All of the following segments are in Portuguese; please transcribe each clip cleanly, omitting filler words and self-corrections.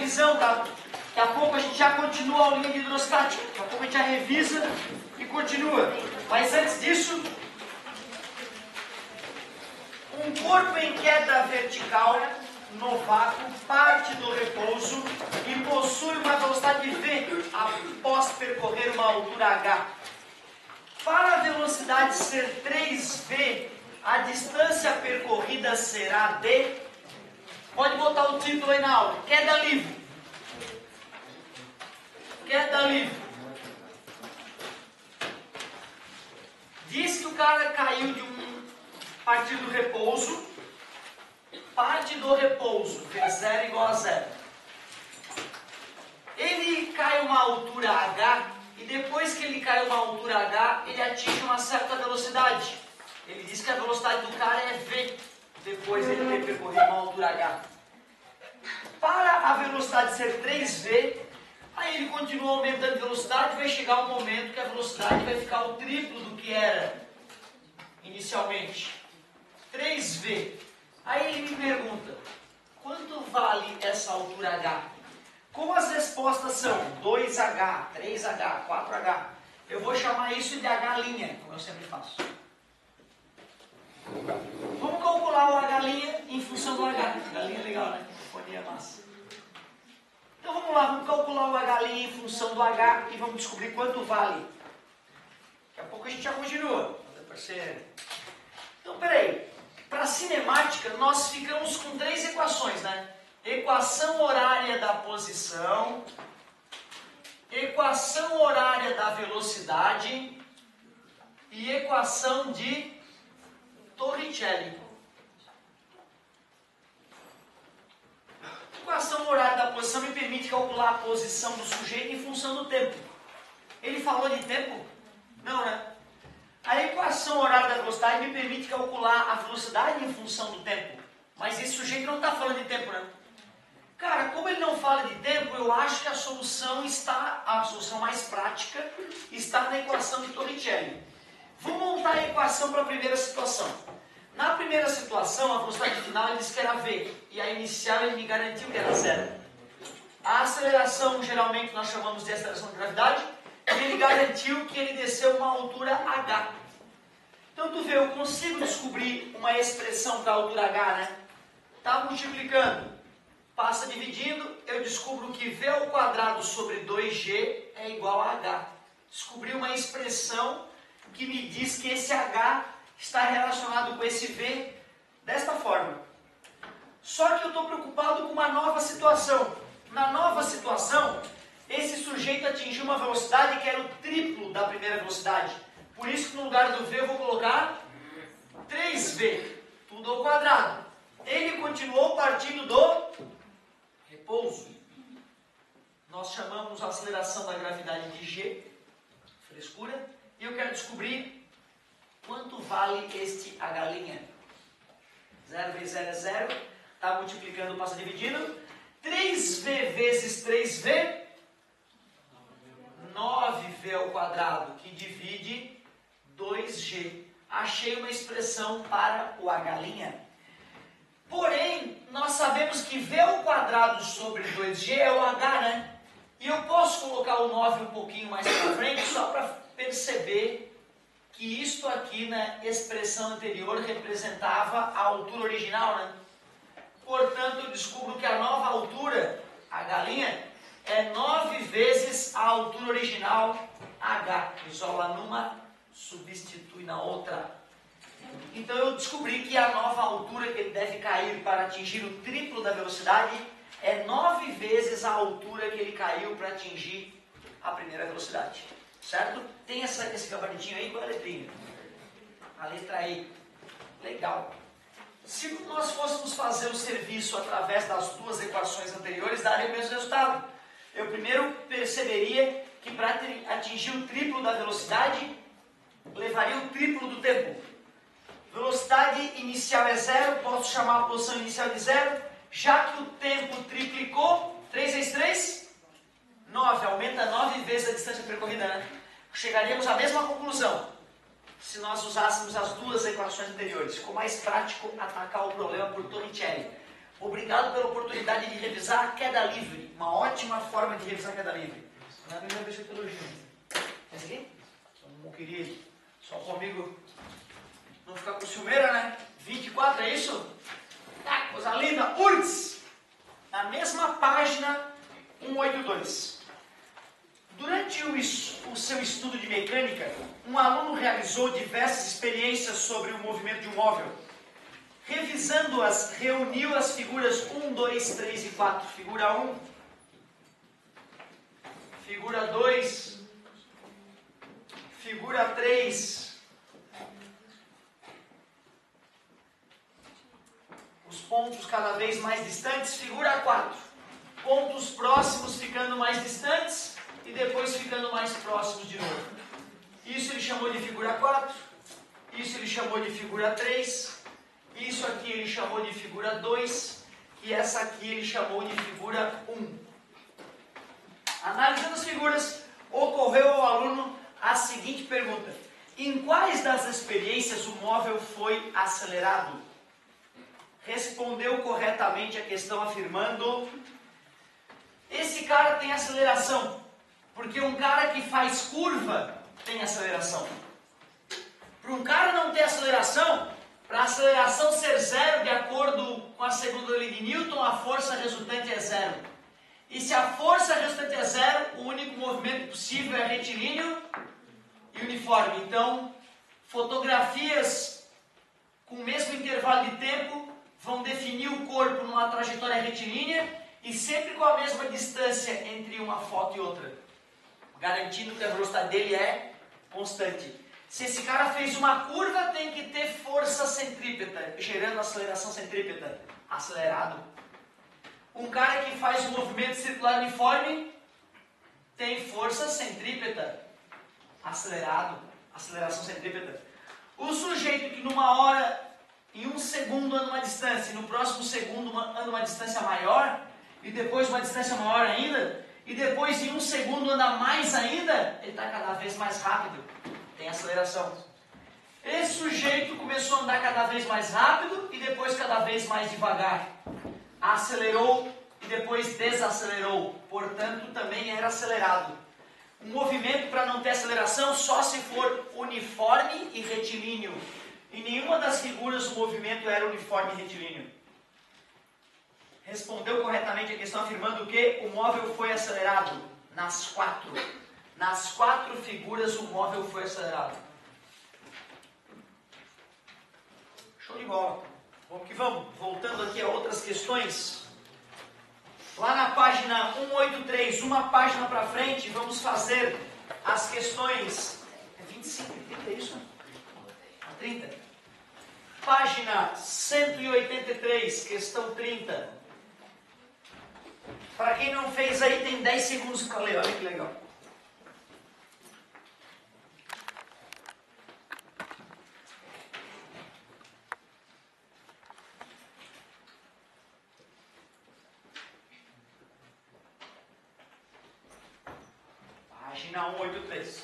revisão, tá? Daqui a pouco a gente já continua a aulinha de hidrostática. Daqui a pouco a gente já revisa e continua. Mas antes disso, um corpo em queda vertical no vácuo parte do repouso e possui uma velocidade v após percorrer uma altura h. Para a velocidade ser 3v, a distância percorrida será d. Pode botar o título aí na aula. Queda livre. Queda livre. Diz que o cara caiu de partir do repouso. Parte do repouso. V0 igual a 0. Ele cai uma altura h. E depois que ele cai uma altura h, ele atinge uma certa velocidade. Ele diz que a velocidade do cara é v. Depois ele ter percorrido uma altura h. Para a velocidade ser 3v, aí ele continua aumentando a velocidade, vai chegar um momento que a velocidade vai ficar o triplo do que era inicialmente. 3v. Aí ele me pergunta, quanto vale essa altura h? Como as respostas são 2h, 3h, 4h, eu vou chamar isso de h', como eu sempre faço. Vamos calcular o h' em função do h. H' é legal, né? Fonia massa. Então vamos lá, vamos calcular o h' em função do h e vamos descobrir quanto vale. Daqui a pouco a gente já continua. Então, peraí. Para a cinemática, nós ficamos com 3 equações, né? Equação horária da posição, equação horária da velocidade e equação de Torricelli. Equação horária da posição me permite calcular a posição do sujeito em função do tempo. Ele falou de tempo? Não, né? A equação horária da velocidade me permite calcular a velocidade em função do tempo. Mas esse sujeito não está falando de tempo, né? Cara, como ele não fala de tempo, eu acho que a solução mais prática está na equação de Torricelli. Vou montar a equação para a primeira situação. Na primeira situação, a velocidade final ele disse que era v, e a inicial ele me garantiu que era 0. A aceleração, geralmente, nós chamamos de aceleração de gravidade, e ele garantiu que ele desceu uma altura h. Então, tu vê, eu consigo descobrir uma expressão para a altura h, né? Está multiplicando, passa dividindo, eu descubro que v ao quadrado sobre 2g é igual a h. Descobri uma expressão que me diz que esse h está relacionado com esse v desta forma. Só que eu estou preocupado com uma nova situação. Na nova situação, esse sujeito atingiu uma velocidade que era o triplo da primeira velocidade. Por isso que no lugar do v eu vou colocar 3v, tudo ao quadrado. Ele continuou partindo do repouso. Nós chamamos a aceleração da gravidade de g, frescura, e eu quero descobrir quanto vale este h'. 0 vezes 0 é 0, está multiplicando, passa dividindo. 3v vezes 3v, 9v ao quadrado, que divide 2g. Achei uma expressão para o h'. Porém, nós sabemos que v ao quadrado sobre 2g é o h, né? E eu posso colocar o 9 um pouquinho mais para frente, só para perceber que isto aqui na expressão anterior representava a altura original, né? Portanto, eu descubro que a nova altura, h', é 9 vezes a altura original, h. Isola numa, substitui na outra. Então eu descobri que a nova altura que ele deve cair para atingir o triplo da velocidade é 9 vezes a altura que ele caiu para atingir a primeira velocidade. Certo? Tem esse gabaritinho aí com a letrinha. A letra E. Legal. Se nós fôssemos fazer o serviço através das duas equações anteriores, daria o mesmo resultado. Eu primeiro perceberia que para atingir o triplo da velocidade, levaria o triplo do tempo. Velocidade inicial é 0, posso chamar a posição inicial de 0. Já que o tempo triplicou, 3 vezes 3? 9. Aumenta 9 vezes a distância percorrida, né? Chegaríamos à mesma conclusão se nós usássemos as duas equações anteriores. Ficou mais prático atacar o problema por Torricelli. Obrigado pela oportunidade de revisar a queda livre. Uma ótima forma de revisar a queda livre. Não é a primeira vez que eu elogio. Esse aqui? Meu querido. Só comigo não ficar com ciumeira, né? 24, é isso? Tá, coisa linda. URGS. Na mesma página 182. Durante o seu estudo de mecânica, um aluno realizou diversas experiências sobre o movimento de um móvel. Revisando-as, reuniu as figuras 1, 2, 3 e 4. Figura 1, figura 2, figura 3. Os pontos cada vez mais distantes. Figura 4. Pontos próximos ficando mais distantes e depois ficando mais próximos de novo. Isso ele chamou de figura 4. Isso ele chamou de figura 3. Isso aqui ele chamou de figura 2 e essa aqui ele chamou de figura 1. Analisando as figuras, ocorreu ao aluno a seguinte pergunta: em quais das experiências o móvel foi acelerado? Respondeu corretamente a questão afirmando: esse cara tem aceleração, porque um cara que faz curva tem aceleração. Para um cara não ter aceleração, para a aceleração ser zero, de acordo com a segunda lei de Newton, a força resultante é zero. E se a força resultante é zero, o único movimento possível é retilíneo e uniforme. Então, fotografias com o mesmo intervalo de tempo vão definir o corpo numa trajetória retilínea e sempre com a mesma distância entre uma foto e outra, garantindo que a velocidade dele é constante. Se esse cara fez uma curva, tem que ter força centrípeta, gerando aceleração centrípeta, acelerado. Um cara que faz um movimento circular uniforme, tem força centrípeta, acelerado, aceleração centrípeta. O sujeito que numa hora, em um segundo anda uma distância, e no próximo segundo anda uma distância maior, e depois uma distância maior ainda, e depois em um segundo anda mais ainda, ele está cada vez mais rápido. Tem aceleração. Esse sujeito começou a andar cada vez mais rápido e depois cada vez mais devagar. Acelerou e depois desacelerou. Portanto, também era acelerado. Um movimento para não ter aceleração só se for uniforme e retilíneo. Em nenhuma das figuras o movimento era uniforme e retilíneo. Respondeu corretamente a questão afirmando que o móvel foi acelerado nas 4. Nas 4 figuras o móvel foi acelerado. Show de bola. Vamos que vamos. Voltando aqui a outras questões. Lá na página 183, uma página para frente, vamos fazer as questões... É 25, 30, é isso? 30. Página 183, questão 30. Para quem não fez aí, tem 10 segundos para ler. Olha que legal. Página 183,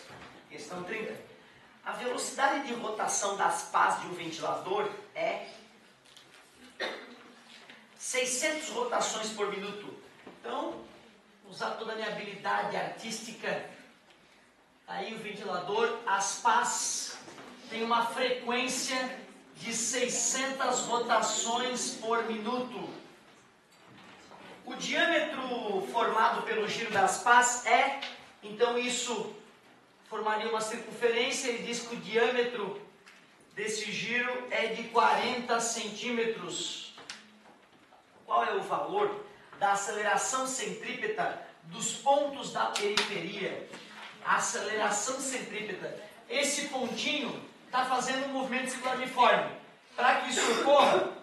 questão 30. A velocidade de rotação das pás de um ventilador é 600 rotações por minuto. Então, usar toda a minha habilidade artística, aí o ventilador, as pás tem uma frequência de 600 rotações por minuto. O diâmetro formado pelo giro das pás é... Então isso formaria uma circunferência. Ele diz que o diâmetro desse giro é de 40 centímetros. Qual é o valor da aceleração centrípeta dos pontos da periferia? A aceleração centrípeta. Esse pontinho está fazendo um movimento circular uniforme. Para que isso ocorra,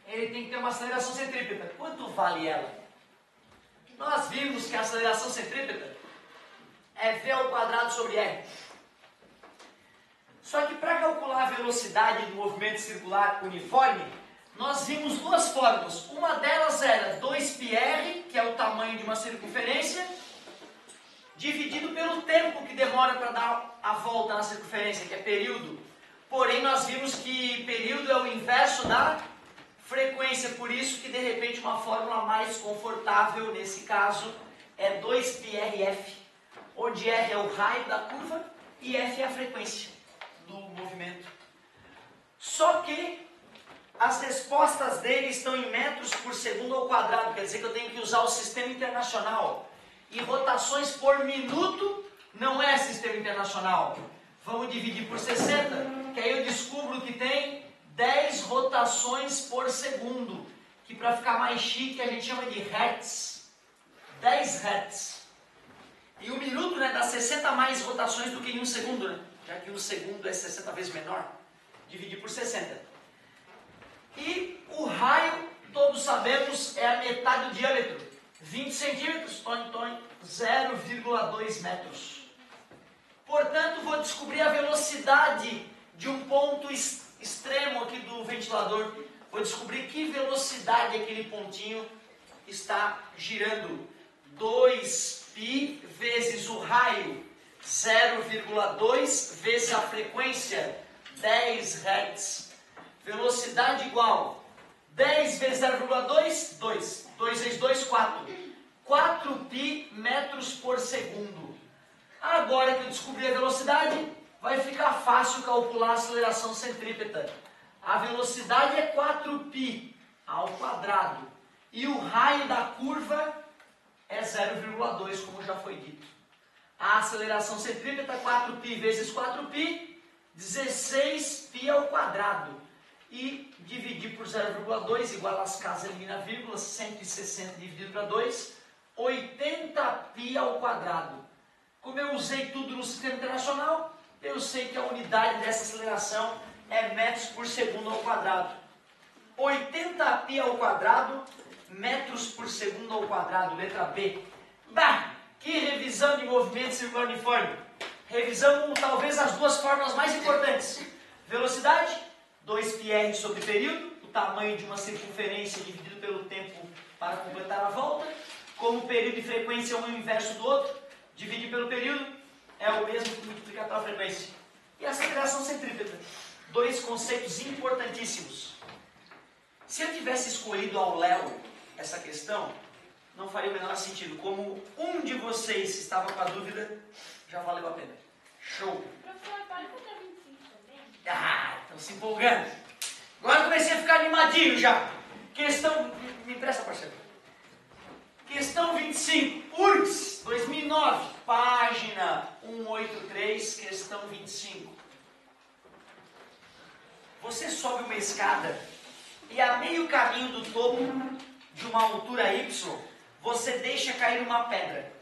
ele tem que ter uma aceleração centrípeta. Quanto vale ela? Nós vimos que a aceleração centrípeta é V ao quadrado sobre R. Só que para calcular a velocidade do movimento circular uniforme, nós vimos duas fórmulas. Uma delas era 2πr, que é o tamanho de uma circunferência, dividido pelo tempo que demora para dar a volta na circunferência, que é período. Porém, nós vimos que período é o inverso da Frequência, por isso que de repente uma fórmula mais confortável nesse caso é 2πrf, onde R é o raio da curva e F é a frequência do movimento. Só que as respostas dele estão em metros por segundo ao quadrado, quer dizer que eu tenho que usar o sistema internacional. E rotações por minuto não é sistema internacional. Vamos dividir por 60, que aí eu descubro que tem 10 rotações por segundo, que para ficar mais chique a gente chama de hertz. 10 hertz. E um minuto, né, dá 60 mais rotações do que em um segundo, né? Já que um segundo é 60 vezes menor. Dividir por 60. E o raio, todos sabemos, é a metade do diâmetro. 20 centímetros, 0,2 metros. Portanto, vou descobrir a velocidade de um ponto extremo aqui do ventilador. Vou descobrir que velocidade aquele pontinho está girando. 2π vezes o raio, 0,2 vezes a frequência, 10 Hz. Velocidade igual 10 vezes 0,2, 2. 2 vezes 2, 4. 4π metros por segundo. Agora que eu descobri a velocidade, vai ficar fácil calcular a aceleração centrípeta. A velocidade é 4π ao quadrado. E o raio da curva é 0,2, como já foi dito. A aceleração centrípeta, 4π vezes 4π, 16π ao quadrado. E dividir por 0,2 igual às casas elimina vírgula, 160 dividido para 2, 80π ao quadrado. Como eu usei tudo no sistema internacional, eu sei que a unidade dessa aceleração é metros por segundo ao quadrado. 80π ao quadrado, metros por segundo ao quadrado, letra B. Bah, que revisão de movimento circular uniforme. Revisamos talvez as duas fórmulas mais importantes. Velocidade, 2πr sobre período, o tamanho de uma circunferência dividido pelo tempo para completar a volta. Como o período e frequência é um inverso do outro, dividir pelo período é o mesmo que multiplicar pela frequência. E a aceleração centrípeta. Dois conceitos importantíssimos. Se eu tivesse escolhido ao léu essa questão, não faria o menor sentido. Como um de vocês estava com a dúvida, já valeu a pena. Show! Professor, pode fazer 25 também? Ah, estão se empolgando. Agora comecei a ficar animadinho já. Questão... Me empresta, parceiro. Questão 25. URGS, 2009. Página 183, questão 25. Você sobe uma escada e a meio caminho do topo de uma altura Y, você deixa cair uma pedra.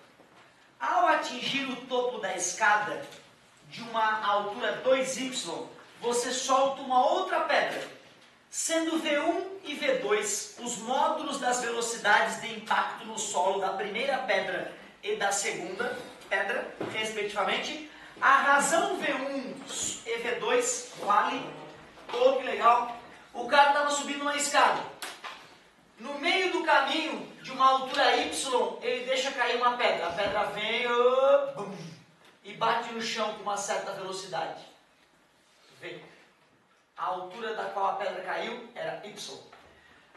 Ao atingir o topo da escada de uma altura 2Y, você solta uma outra pedra, sendo V1 e V2 os módulos das velocidades de impacto no solo da primeira pedra e da segunda pedra, respectivamente. A razão V1 e V2 vale. Oh, que legal! O cara estava subindo uma escada. No meio do caminho, de uma altura Y, ele deixa cair uma pedra. A pedra vem bum, e bate no chão com uma certa velocidade. Vem. A altura da qual a pedra caiu era Y.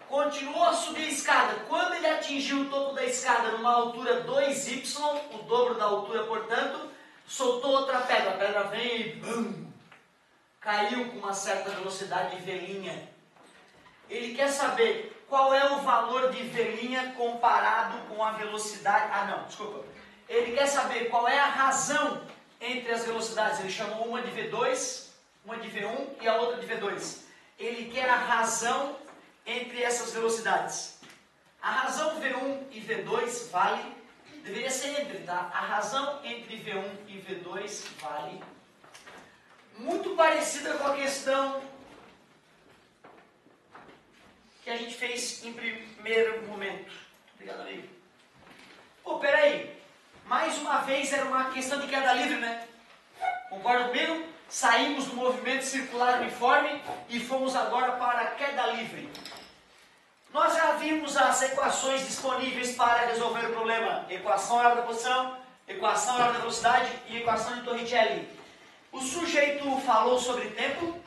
Continuou a subir a escada. Quando ele atingiu o topo da escada numa altura 2Y, o dobro da altura, portanto, soltou outra pedra. A pedra vem e bum, caiu com uma certa velocidade de velinha. Ele quer saber qual é o valor de velinha comparado com a velocidade... Ah, não, desculpa. Ele quer saber qual é a razão entre as velocidades. Ele chamou uma de V2, uma de V1 e a outra de V2. Ele quer a razão entre essas velocidades. A razão V1 e V2 vale... Deveria ser entre, tá? A razão entre V1 e V2 vale... Muito parecida com a questão que a gente fez em primeiro momento. Obrigado, amigo. Pô, peraí. Mais uma vez era uma questão de queda livre, né? Concorda comigo? Saímos do movimento circular uniforme e fomos agora para a queda livre. Nós já vimos as equações disponíveis para resolver o problema. Equação hora da posição, equação hora da velocidade e equação de Torricelli. O sujeito falou sobre tempo?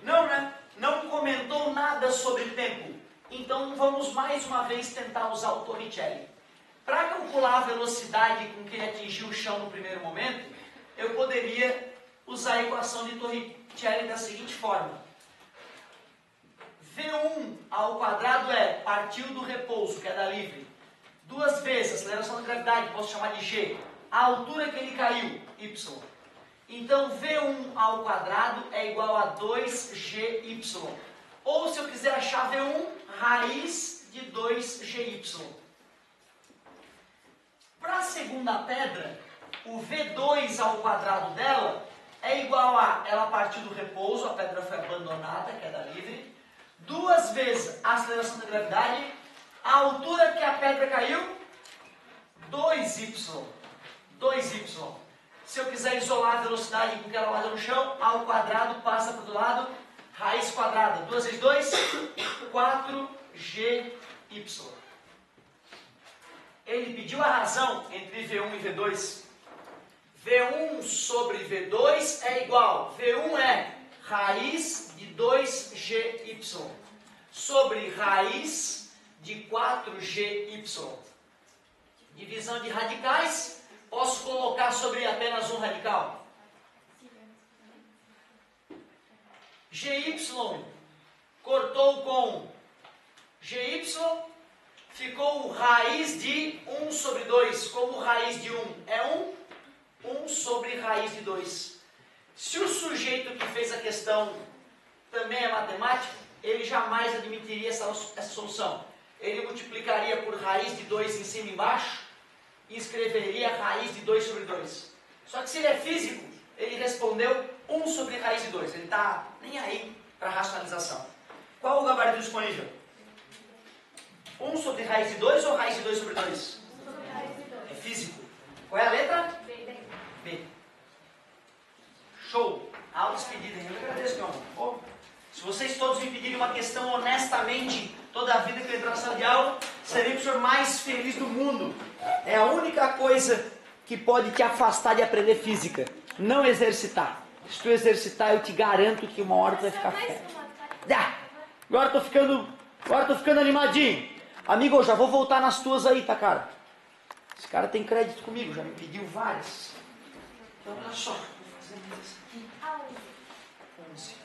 Não, né? não comentou nada sobre tempo. Então vamos mais uma vez tentar usar o Torricelli. Para calcular a velocidade com que ele atingiu o chão no primeiro momento, eu poderia usar a equação de Torricelli da seguinte forma. V1 ao quadrado é partiu do repouso, queda livre. Duas vezes a aceleração da gravidade, posso chamar de G. A altura que ele caiu, Y. Então V1 ao quadrado é igual a 2GY. Ou se eu quiser achar V1, raiz de 2GY. Para a segunda pedra, o V2 ao quadrado dela é igual a, ela partiu do repouso, a pedra foi abandonada, queda livre. Duas vezes a aceleração da gravidade, a altura que a pedra caiu, 2y. 2y. Se eu quiser isolar a velocidade com que ela larga no chão, a ao quadrado passa para o outro lado, raiz quadrada. 2 vezes 2, 4gy. Ele pediu a razão entre V1 e V2. V1 sobre V2 é igual. V1 é raiz de 2gy sobre raiz de 4gy. Divisão de radicais, posso colocar sobre apenas um radical. Gy cortou com gy, ficou raiz de 1 sobre 2. Como raiz de 1 é 1 sobre raiz de 2. Se o sujeito que fez a questão também é matemático, ele jamais admitiria essa solução. Ele multiplicaria por raiz de 2 em cima e embaixo e escreveria raiz de 2 sobre 2. Só que se ele é físico, ele respondeu 1 sobre raiz de 2. Ele está nem aí para racionalização. Qual o gabarito disponível? 1 sobre raiz de 2 ou raiz de 2 sobre 2? É físico. Qual é a letra? B. Show! Aula despedida, hein? Eu agradeço, meu amor. Se vocês todos me pedirem uma questão honestamente, toda a vida que eu entrar na sala de aula, serei o senhor mais feliz do mundo. É a única coisa que pode te afastar de aprender física. Não exercitar. Se tu exercitar, eu te garanto que uma hora tu vai ficar fera. Agora tô ficando animadinho. Amigo, eu já vou voltar nas tuas aí, tá, cara? Esse cara tem crédito comigo, já me pediu várias. Então, olha só. Vou fazer mais essa aqui. 11.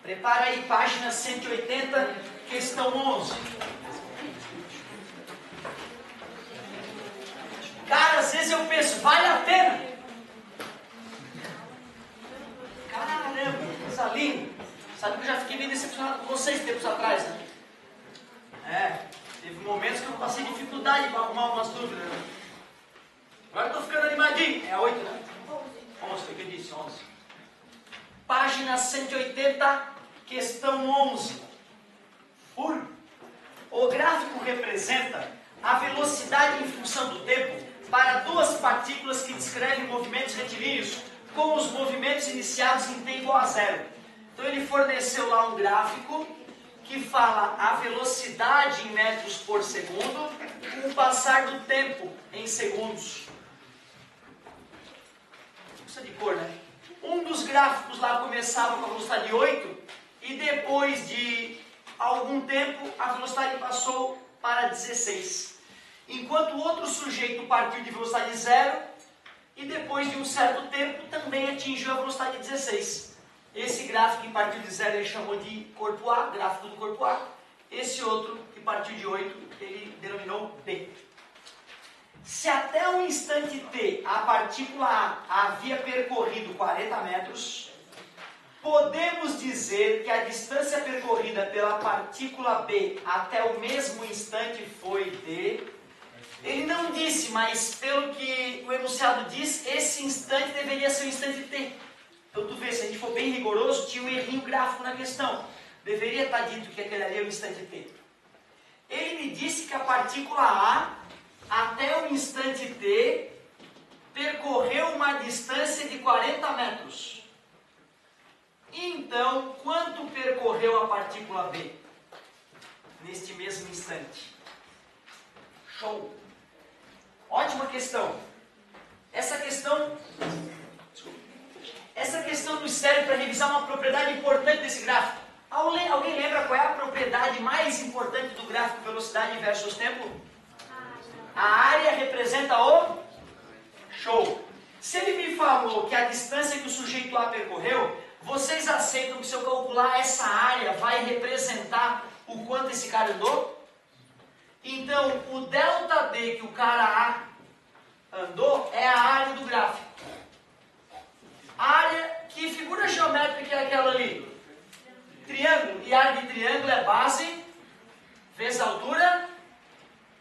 Prepara aí, página 180, questão 11. Cara, às vezes eu penso, vale a pena? Caramba, coisa linda. Sabe que eu já fiquei bem decepcionado com vocês tempos atrás, né? Teve momentos que eu passei dificuldade para arrumar umas dúvidas, né? Agora eu tô ficando animadinho. É a 8, né? 11, foi o que eu disse, 11. Página 180, questão 11. O gráfico representa a velocidade em função do tempo para duas partículas que descrevem movimentos retilíneos com os movimentos iniciados em t igual a 0. Então ele forneceu lá um gráfico que fala a velocidade em metros por segundo com o passar do tempo em segundos. Precisa de cor, né? Um dos gráficos lá começava com a velocidade de 8 e depois de algum tempo a velocidade passou para 16. Enquanto o outro sujeito partiu de velocidade 0 e depois de um certo tempo também atingiu a velocidade de 16. Esse gráfico que partiu de 0 ele chamou de corpo A, gráfico do corpo A. Esse outro que partiu de 8 ele denominou B. Se até o instante t a partícula A havia percorrido 40 metros, podemos dizer que a distância percorrida pela partícula B até o mesmo instante foi d. Ele não disse, mas pelo que o enunciado diz, esse instante deveria ser o instante t. Então tu vê, se a gente for bem rigoroso, tinha um errinho gráfico na questão. Deveria estar dito que aquele ali é o instante t. Ele me disse que a partícula A, até o instante t, percorreu uma distância de 40 metros. Então, quanto percorreu a partícula B neste mesmo instante? Show! Ótima questão. Essa questão nos serve para revisar uma propriedade importante desse gráfico. Alguém lembra qual é a propriedade mais importante do gráfico velocidade versus tempo? A área representa o show. Se ele me falou que a distância que o sujeito A percorreu, vocês aceitam que se eu calcular essa área vai representar o quanto esse cara andou? Então, o delta D que o cara A andou é a área do gráfico. A área, que figura geométrica é aquela ali? Triângulo. E a área de triângulo é base vezes altura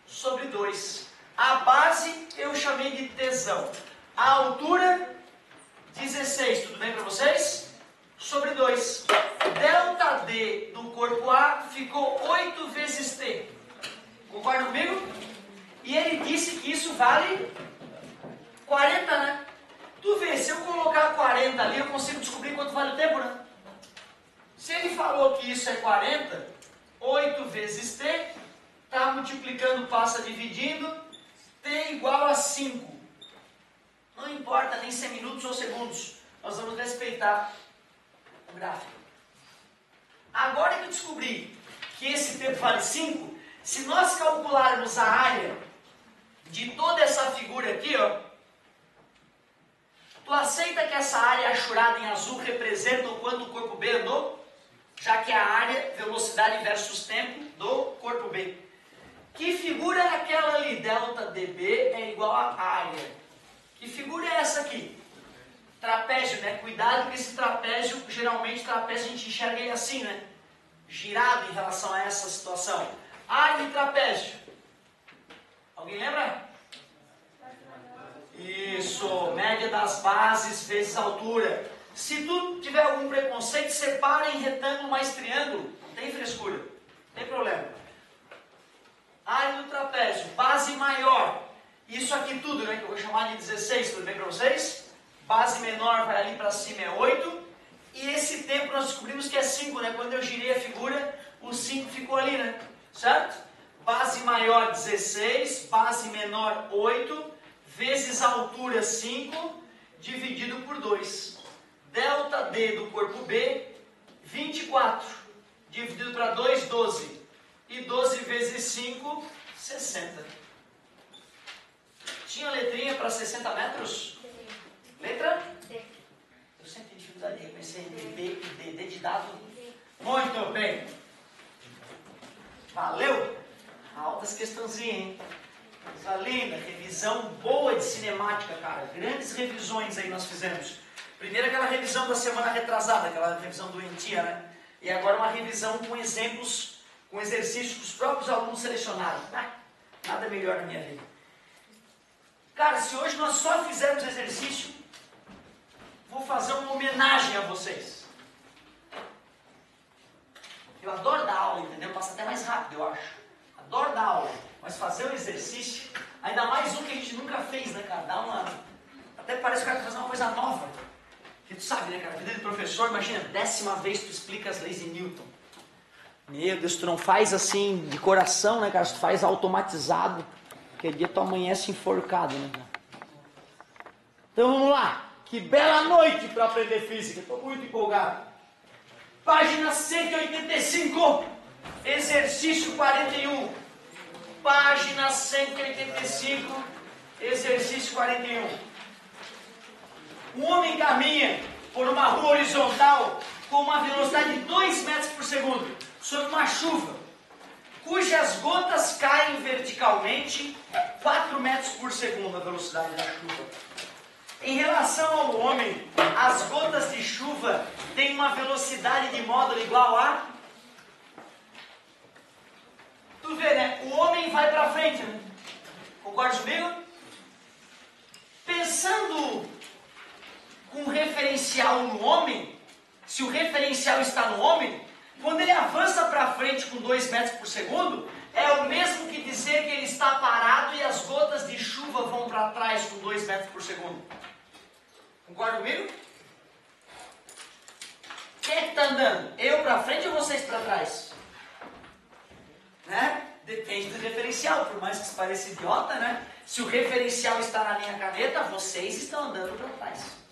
sobre 2. A base eu chamei de tesão. A altura, 16. Tudo bem para vocês? Sobre 2. Delta D do corpo A ficou 8 vezes T. Concorda comigo? E ele disse que isso vale 40, né? Tu vê, se eu colocar 40 ali, eu consigo descobrir quanto vale o tempo, né? Se ele falou que isso é 40, 8 vezes T, está multiplicando, passa dividindo, T igual a 5. Não importa nem se é minutos ou segundos, nós vamos respeitar o gráfico. Agora que eu descobri que esse tempo vale 5, se nós calcularmos a área de toda essa figura aqui, ó, tu aceita que essa área achurada em azul representa o quanto o corpo B andou? Já que é a área, velocidade versus tempo do corpo B. Que figura é aquela ali? Delta dB é igual a área. Que figura é essa aqui? Trapézio, né? Cuidado que esse trapézio, geralmente trapézio a gente enxerga ele assim, né? Girado em relação a essa situação. Área de trapézio. Alguém lembra? Isso, média das bases vezes altura. Se tu tiver algum preconceito, separa em retângulo mais triângulo. Não tem frescura, não tem problema. Área do trapézio, base maior. Isso aqui tudo, né, que eu vou chamar de 16, tudo bem para vocês? Base menor vai ali para cima é 8. E esse tempo nós descobrimos que é 5, né? Quando eu girei a figura, o 5 ficou ali, né? Certo? Base maior 16, base menor 8, vezes altura 5, dividido por 2. Delta D do corpo B, 24, dividido para 2, 12. E 12 vezes 5, 60. Tinha letrinha para 60 metros? Letra? D. Eu sempre tenho dificuldade de reconhecer entre B e D. D de dado. Muito bem. Valeu? Altas questãozinhas, hein? Coisa linda. Revisão boa de cinemática, cara. Grandes revisões aí nós fizemos. Primeiro aquela revisão da semana retrasada, aquela revisão doentia, né? E agora uma revisão com exemplos, com exercícios que os próprios alunos selecionaram. Nada melhor na minha vida. Cara, se hoje nós só fizermos exercício, vou fazer uma homenagem a vocês. Eu adoro dar aula, entendeu? Passa até mais rápido, eu acho. Adoro dar aula, mas fazer um exercício, ainda mais um que a gente nunca fez, né, cara? Dá uma... Até parece que o cara tá fazendo uma coisa nova. Que tu sabe, né, cara? A vida de professor, imagina, 10ª vez tu explica as leis de Newton. Meu Deus, tu não faz assim de coração, né, cara? Tu faz automatizado. Aquele dia tu amanhece enforcado, né, cara? Então vamos lá. Que bela noite para aprender física. Estou muito empolgado. Página 185. Exercício 41. Página 185. Exercício 41. Um homem caminha por uma rua horizontal com uma velocidade de 2 metros por segundo, sob uma chuva, cujas gotas caem verticalmente 4 metros por segundo, a velocidade da chuva. Em relação ao homem, as gotas de chuva têm uma velocidade de módulo igual a... Tu vê, né? O homem vai para frente, né? Concorda comigo? Pensando com referencial no homem, se o referencial está no homem, quando ele avança para frente com 2 metros por segundo, é o mesmo que dizer que ele está parado e as gotas de chuva vão para trás com 2 metros por segundo. Concorda comigo? Quem é que está andando? Eu para frente ou vocês para trás? Né? Depende do referencial, por mais que isso pareça idiota, né? Se o referencial está na linha caneta, vocês estão andando para trás.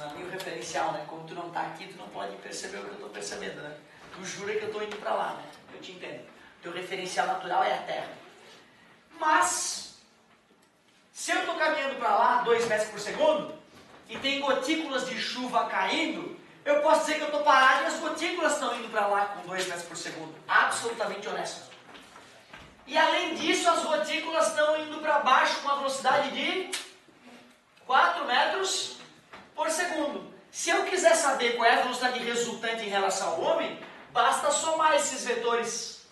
Não, e o referencial, né? Como tu não tá aqui, tu não pode perceber o que eu estou percebendo, né? Tu jura que eu estou indo para lá, né? Eu te entendo. Teu referencial natural é a Terra. Mas, se eu estou caminhando para lá 2 metros por segundo, e tem gotículas de chuva caindo, eu posso dizer que eu estou parado e as gotículas estão indo para lá com 2 metros por segundo. Absolutamente honesto. E além disso, as gotículas estão indo para baixo com uma velocidade de 4 metros por segundo. Se eu quiser saber qual é a velocidade resultante em relação ao homem, basta somar esses vetores.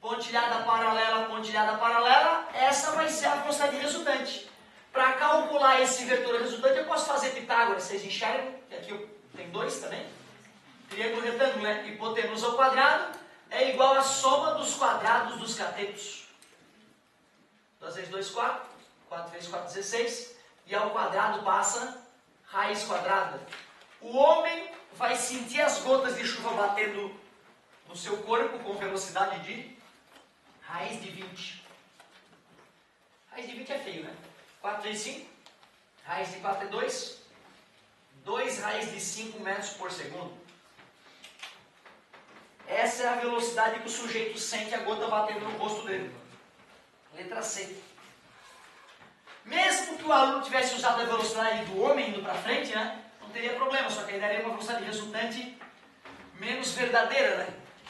Pontilhada paralela, essa vai ser a velocidade resultante. Para calcular esse vetor resultante, eu posso fazer Pitágoras. Vocês enxergam? Aqui tem 2 também. Triângulo retângulo, né? Hipotenusa ao quadrado é igual à soma dos quadrados dos catetos. 2 vezes 2, 4. 4 vezes 4, 16. E ao quadrado passa raiz quadrada. O homem vai sentir as gotas de chuva batendo no seu corpo com velocidade de raiz de 20. Raiz de 20 é feio, né? 4 vezes 5. Raiz de 4 é 2. 2 raiz de 5 metros por segundo. Essa é a velocidade que o sujeito sente a gota batendo no rosto dele. Letra C. Mesmo que o aluno tivesse usado a velocidade do homem indo para frente, né, não teria problema, só que aí daria uma velocidade resultante menos verdadeira, né?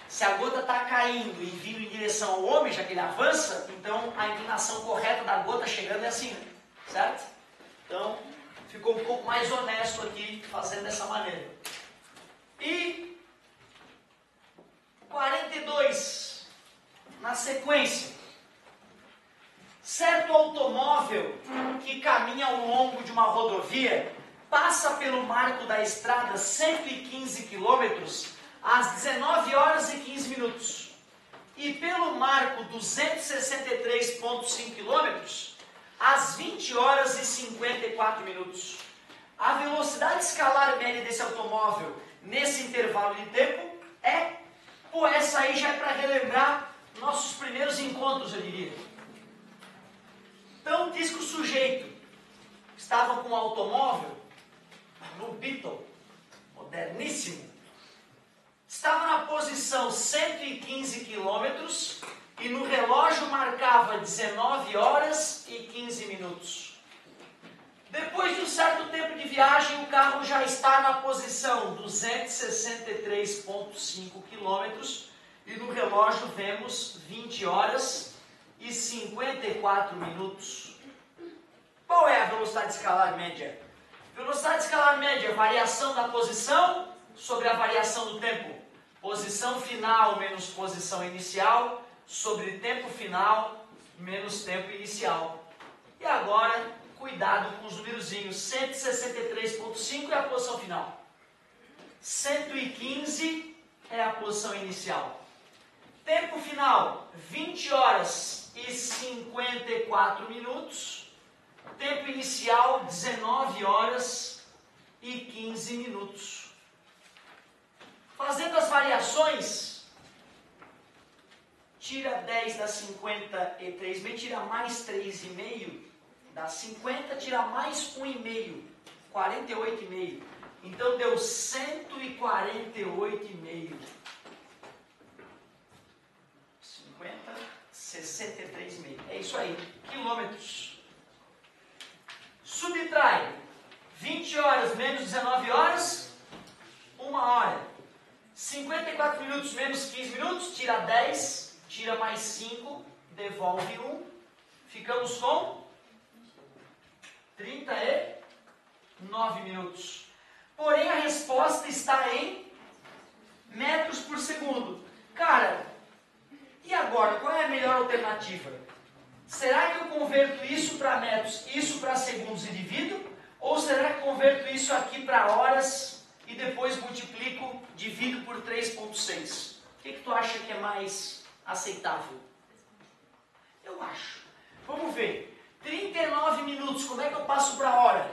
Se a gota está caindo e vindo em direção ao homem, já que ele avança, então a inclinação correta da gota chegando é assim, né? Certo? Então, ficou um pouco mais honesto aqui, fazendo dessa maneira. E 42, na sequência. Certo automóvel que caminha ao longo de uma rodovia passa pelo marco da estrada 115 km às 19 horas e 15 minutos e pelo marco 263,5 km às 20 horas e 54 minutos. A velocidade escalar média desse automóvel nesse intervalo de tempo é... Pô, essa aí já é para relembrar nossos primeiros encontros, eu diria. Então, diz que o sujeito estava com um automóvel no Beetle, moderníssimo, estava na posição 115 km e no relógio marcava 19 horas e 15 minutos. Depois de um certo tempo de viagem, o carro já está na posição 263,5 km e no relógio vemos 20 horas e 54 minutos. Qual é a velocidade escalar média? Velocidade escalar média, variação da posição sobre a variação do tempo. Posição final menos posição inicial sobre tempo final menos tempo inicial. E agora, cuidado com os numerozinhos. 163,5 é a posição final. 115 é a posição inicial. Tempo final, 20 horas e 54 minutos. Tempo inicial, 19 horas e 15 minutos. Fazendo as variações, tira 10 dá 53,5, tira mais 3,5, dá 50, tira mais 1,5, 48,5. Então deu 148,5. 50, 63,5. É isso aí, quilômetros. Subtrai 20 horas menos 19 horas, 1 hora. 54 minutos menos 15 minutos, tira 10, tira mais 5, devolve 1. Ficamos com 39 minutos. Porém, a resposta está em metros por segundo. Cara, e agora? Qual é a melhor alternativa? Será que eu converto isso para metros, isso para segundos e divido? Ou será que converto isso aqui para horas e depois multiplico, divido por 3,6? O que tu acha que é mais aceitável? Eu acho. Vamos ver. 39 minutos, como é que eu passo para a hora?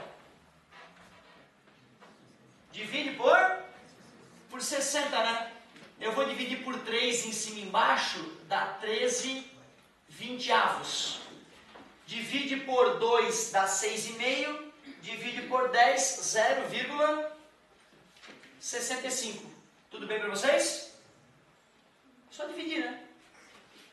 Divide por 60, né? Eu vou dividir por 3 em cima e embaixo, dá 13 20avos. Divide por 2, dá 6,5. divide por 10, 0,65. Tudo bem para vocês? Só dividir, né?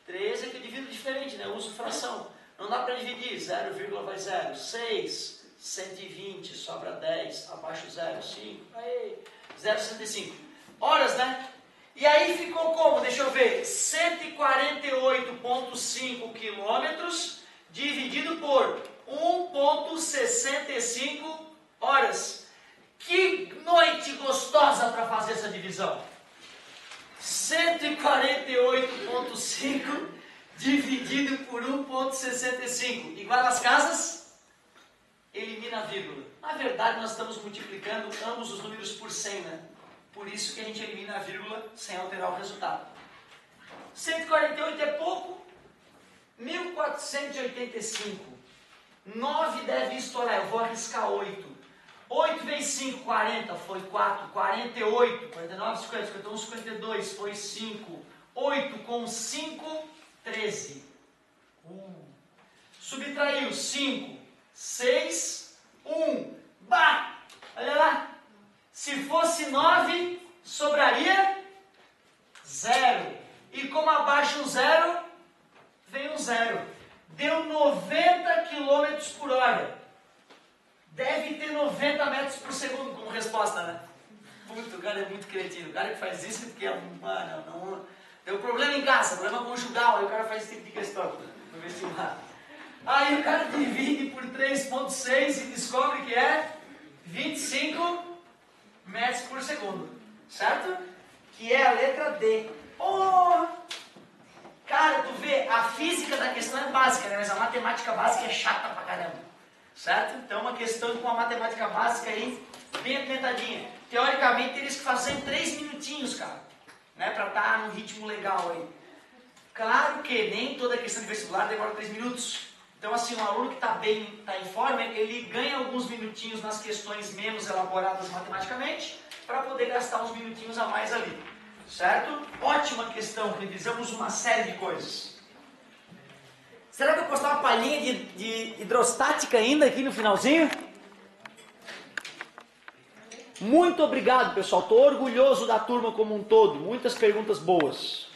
13 é que eu divido diferente, né? Eu uso fração. Não dá para dividir. 0, vai 0. 6, 120, sobra 10, abaixo 0, 5. Aí, 0,65. Horas, né? E aí ficou como? Deixa eu ver. 148,5 quilômetros dividido por 1,65 horas. Que noite gostosa para fazer essa divisão. 148,5 dividido por 1,65 igual às casas, elimina a vírgula. Na verdade, nós estamos multiplicando ambos os números por 100, né? Por isso que a gente elimina a vírgula sem alterar o resultado. 148 é pouco. 1485. 9 deve estourar, eu vou arriscar 8. 8 vezes 5, 40, foi 4. 48, 49, 50, 51, 52, foi 5. 8 com 5, 13. Subtraiu 5, 6, 1. Bah! Olha lá. Se fosse 9, sobraria 0. E como abaixo um 0, vem um 0. Deu 90 km por hora. Deve ter 90 metros por segundo como resposta, né? Puta, o cara é muito cretino. O cara que faz isso porque não deu problema em casa, problema conjugal. Aí o cara faz esse tipo de questão no vestibular. Aí o cara divide por 3,6 e descobre que é 25 metros por segundo. Certo? Que é a letra D. Oh! Cara, tu vê, a física da questão é básica, né? Mas a matemática básica é chata pra caramba. Certo? Então, uma questão com a matemática básica aí, bem apimentadinha. Teoricamente, teria que fazer em 3 minutinhos, cara. Né? Pra estar num ritmo legal aí. Claro que nem toda questão de vestibular demora 3 minutos. Então, assim, um aluno que está em forma, ele ganha alguns minutinhos nas questões menos elaboradas matematicamente, para poder gastar uns minutinhos a mais ali. Certo? Ótima questão, revisamos uma série de coisas. Será que eu postar uma palhinha de hidrostática ainda aqui no finalzinho? Muito obrigado, pessoal. Estou orgulhoso da turma como um todo. Muitas perguntas boas.